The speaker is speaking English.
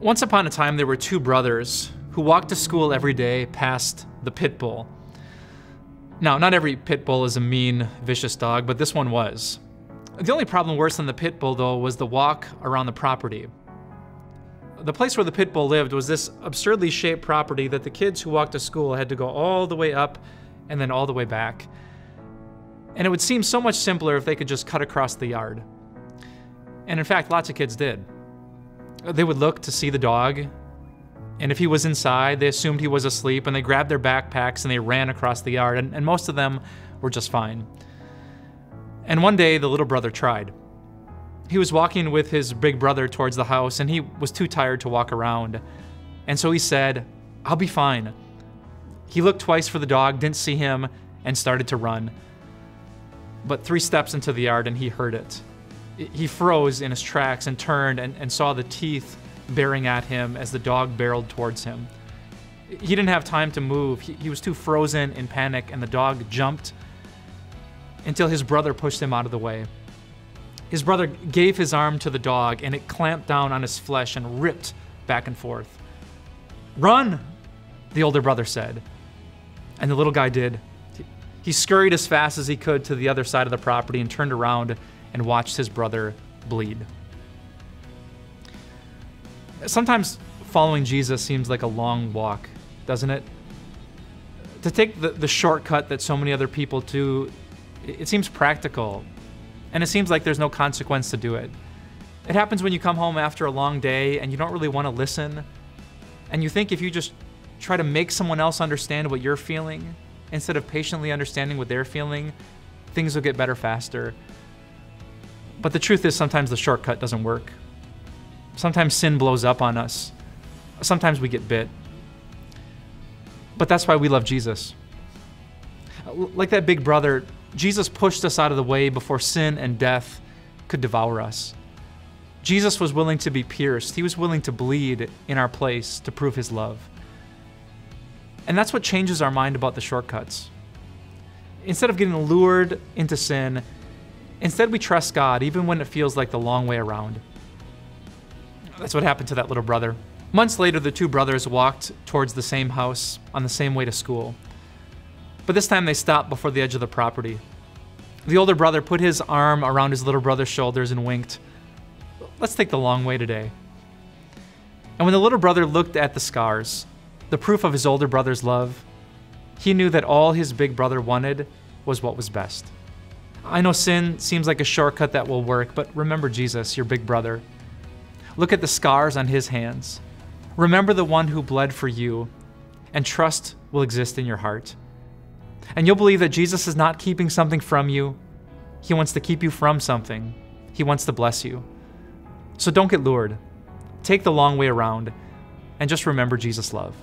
Once upon a time, there were two brothers who walked to school every day past the pit bull. Now, not every pit bull is a mean, vicious dog, but this one was. The only problem worse than the pit bull, though, was the walk around the property. The place where the pit bull lived was this absurdly shaped property that the kids who walked to school had to go all the way up and then all the way back. And it would seem so much simpler if they could just cut across the yard. And in fact, lots of kids did. They would look to see the dog, and if he was inside, they assumed he was asleep, and they grabbed their backpacks and they ran across the yard, and most of them were just fine. And one day, the little brother tried. He was walking with his big brother towards the house, and he was too tired to walk around. And so he said, "I'll be fine." He looked twice for the dog, didn't see him, and started to run. But 3 steps into the yard, and he heard it. He froze in his tracks and turned and saw the teeth bearing at him as the dog barreled towards him. He didn't have time to move. He was too frozen in panic, and the dog jumped until his brother pushed him out of the way. His brother gave his arm to the dog, and it clamped down on his flesh and ripped back and forth. "Run," the older brother said. And the little guy did. He scurried as fast as he could to the other side of the property and turned around and watched his brother bleed. Sometimes following Jesus seems like a long walk, doesn't it? To take the shortcut that so many other people do, it seems practical, and it seems like there's no consequence to do it. It happens when you come home after a long day and you don't really want to listen, and you think if you just try to make someone else understand what you're feeling, instead of patiently understanding what they're feeling, things will get better faster. But the truth is, sometimes the shortcut doesn't work. Sometimes sin blows up on us. Sometimes we get bit. But that's why we love Jesus. Like that big brother, Jesus pushed us out of the way before sin and death could devour us. Jesus was willing to be pierced. He was willing to bleed in our place to prove his love. And that's what changes our mind about the shortcuts. Instead of getting lured into sin, instead we trust God even when it feels like the long way around. That's what happened to that little brother. Months later, the two brothers walked towards the same house on the same way to school. But this time they stopped before the edge of the property. The older brother put his arm around his little brother's shoulders and winked. "Let's take the long way today." And when the little brother looked at the scars, the proof of his older brother's love, he knew that all his big brother wanted was what was best. I know sin seems like a shortcut that will work, but remember Jesus, your big brother. Look at the scars on his hands. Remember the one who bled for you, and trust will exist in your heart. And you'll believe that Jesus is not keeping something from you. He wants to keep you from something. He wants to bless you. So don't get lured. Take the long way around, and just remember Jesus' love.